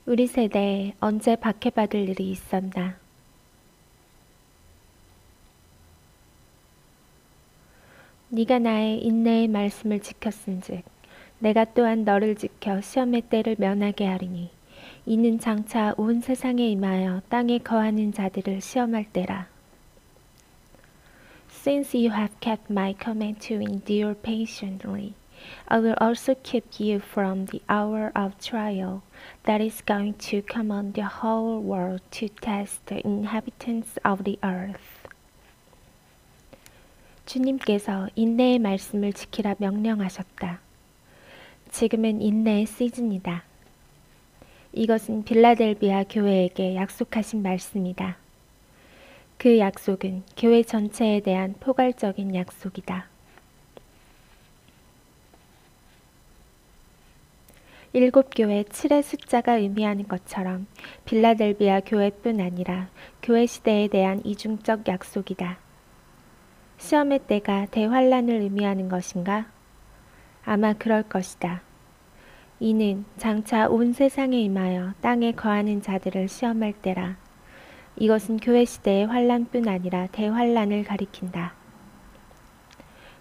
우리 세대에 언제 박해받을 일이 있었나. 네가 나의 인내의 말씀을 지켰은즉 내가 또한 너를 지켜 시험의 때를 면하게 하리니 이는 장차 온 세상에 임하여 땅에 거하는 자들을 시험할 때라. Since you have kept my command to endure patiently, I will also keep you from the hour of trial that is going to come on the whole world to test the inhabitants of the earth. 주님께서 인내의 말씀을 지키라 명령하셨다. 지금은 인내의 시즌이다. 이것은 빌라델비아 교회에게 약속하신 말씀이다. 그 약속은 교회 전체에 대한 포괄적인 약속이다. 7교회 7의 숫자가 의미하는 것처럼 빌라델비아 교회뿐 아니라 교회 시대에 대한 이중적 약속이다. 시험의 때가 대환란을 의미하는 것인가? 아마 그럴 것이다. 이는 장차 온 세상에 임하여 땅에 거하는 자들을 시험할 때라. 이것은 교회 시대의 환란뿐 아니라 대환란을 가리킨다.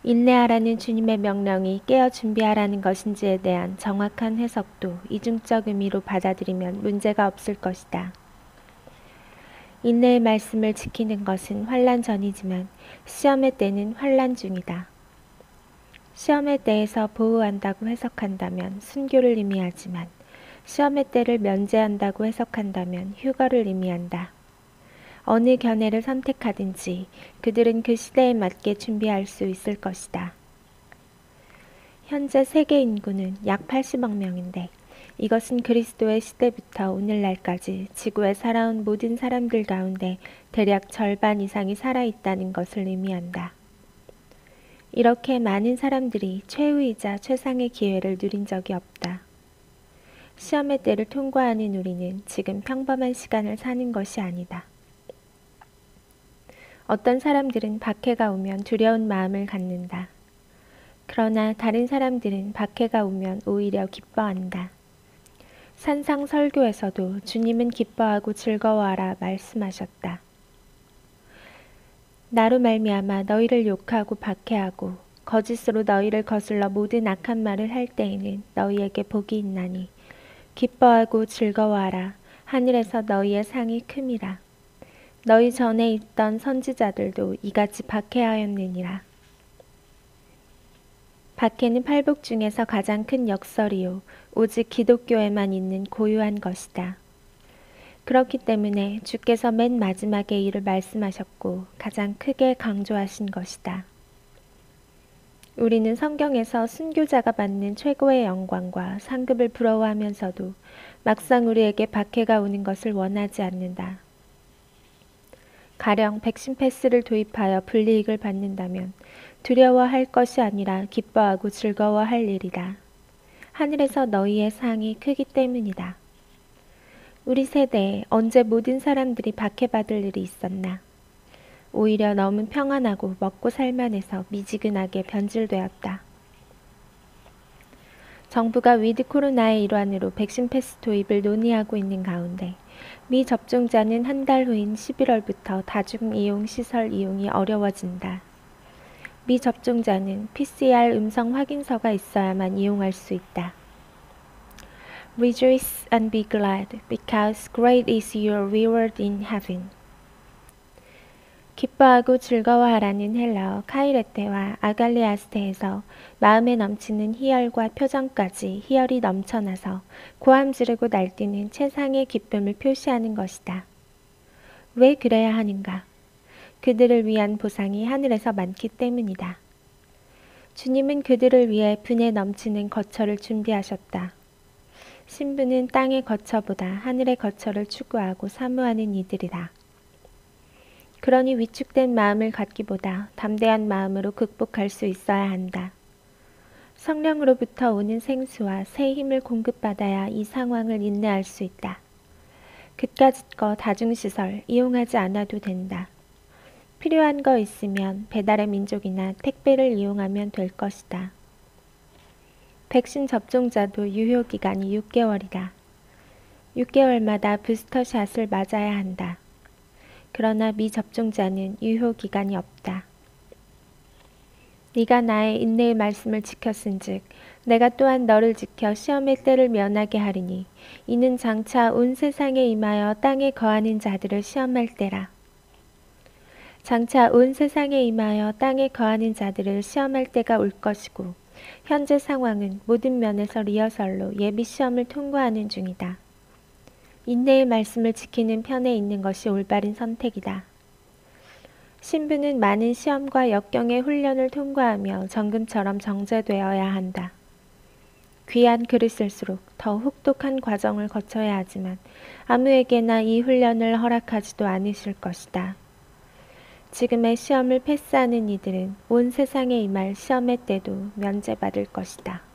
인내하라는 주님의 명령이 깨어 준비하라는 것인지에 대한 정확한 해석도 이중적 의미로 받아들이면 문제가 없을 것이다. 인내의 말씀을 지키는 것은 환란 전이지만 시험의 때는 환란 중이다. 시험의 때에서 보호한다고 해석한다면 순교를 의미하지만 시험의 때를 면제한다고 해석한다면 휴거를 의미한다. 어느 견해를 선택하든지 그들은 그 시대에 맞게 준비할 수 있을 것이다. 현재 세계 인구는 약 80억 명인데 이것은 그리스도의 시대부터 오늘날까지 지구에 살아온 모든 사람들 가운데 대략 절반 이상이 살아있다는 것을 의미한다. 이렇게 많은 사람들이 최후이자 최상의 기회를 누린 적이 없다. 시험의 때를 통과하는 우리는 지금 평범한 시간을 사는 것이 아니다. 어떤 사람들은 박해가 오면 두려운 마음을 갖는다. 그러나 다른 사람들은 박해가 오면 오히려 기뻐한다. 산상 설교에서도 주님은 기뻐하고 즐거워하라 말씀하셨다. 나로 말미암아 너희를 욕하고 박해하고 거짓으로 너희를 거슬러 모든 악한 말을 할 때에는 너희에게 복이 있나니 기뻐하고 즐거워하라. 하늘에서 너희의 상이 큼이라. 너희 전에 있던 선지자들도 이같이 박해하였느니라. 박해는 팔복 중에서 가장 큰 역설이요 오직 기독교에만 있는 고유한 것이다. 그렇기 때문에 주께서 맨 마지막에 이를 말씀하셨고 가장 크게 강조하신 것이다. 우리는 성경에서 순교자가 받는 최고의 영광과 상급을 부러워하면서도 막상 우리에게 박해가 오는 것을 원하지 않는다. 가령 백신 패스를 도입하여 불이익을 받는다면 두려워할 것이 아니라 기뻐하고 즐거워할 일이다. 하늘에서 너희의 상이 크기 때문이다. 우리 세대에 언제 모든 사람들이 박해받을 일이 있었나? 오히려 너무 평안하고 먹고 살만해서 미지근하게 변질되었다. 정부가 위드 코로나의 일환으로 백신 패스 도입을 논의하고 있는 가운데 미 접종자는 한 달 후인 11월부터 다중이용 시설 이용이 어려워진다. 미 접종자는 PCR 음성 확인서가 있어야만 이용할 수 있다. Rejoice and be glad, because great is your reward in heaven. 기뻐하고 즐거워하라는 헬라어 카이레테와 아갈리아스테에서 마음에 넘치는 희열과 표정까지 희열이 넘쳐나서 고함 지르고 날뛰는 최상의 기쁨을 표시하는 것이다. 왜 그래야 하는가? 그들을 위한 보상이 하늘에서 많기 때문이다. 주님은 그들을 위해 분에 넘치는 거처를 준비하셨다. 신부는 땅의 거처보다 하늘의 거처를 추구하고 사모하는 이들이다. 그러니 위축된 마음을 갖기보다 담대한 마음으로 극복할 수 있어야 한다. 성령으로부터 오는 생수와 새 힘을 공급받아야 이 상황을 인내할 수 있다. 그깟 거 다중시설 이용하지 않아도 된다. 필요한 거 있으면 배달의 민족이나 택배를 이용하면 될 것이다. 백신 접종자도 유효기간이 6개월이다. 6개월마다 부스터샷을 맞아야 한다. 그러나 미접종자는 유효기간이 없다. 네가 나의 인내의 말씀을 지켰은즉 내가 또한 너를 지켜 시험의 때를 면하게 하리니 이는 장차 온 세상에 임하여 땅에 거하는 자들을 시험할 때라. 장차 온 세상에 임하여 땅에 거하는 자들을 시험할 때가 올 것이고 현재 상황은 모든 면에서 리허설로 예비 시험을 통과하는 중이다. 인내의 말씀을 지키는 편에 있는 것이 올바른 선택이다. 신부는 많은 시험과 역경의 훈련을 통과하며 정금처럼 정제되어야 한다. 귀한 그릇일수록 더 혹독한 과정을 거쳐야 하지만 아무에게나 이 훈련을 허락하지도 않으실 것이다. 지금의 시험을 패스하는 이들은 온 세상에 임할 시험의 때도 면제받을 것이다.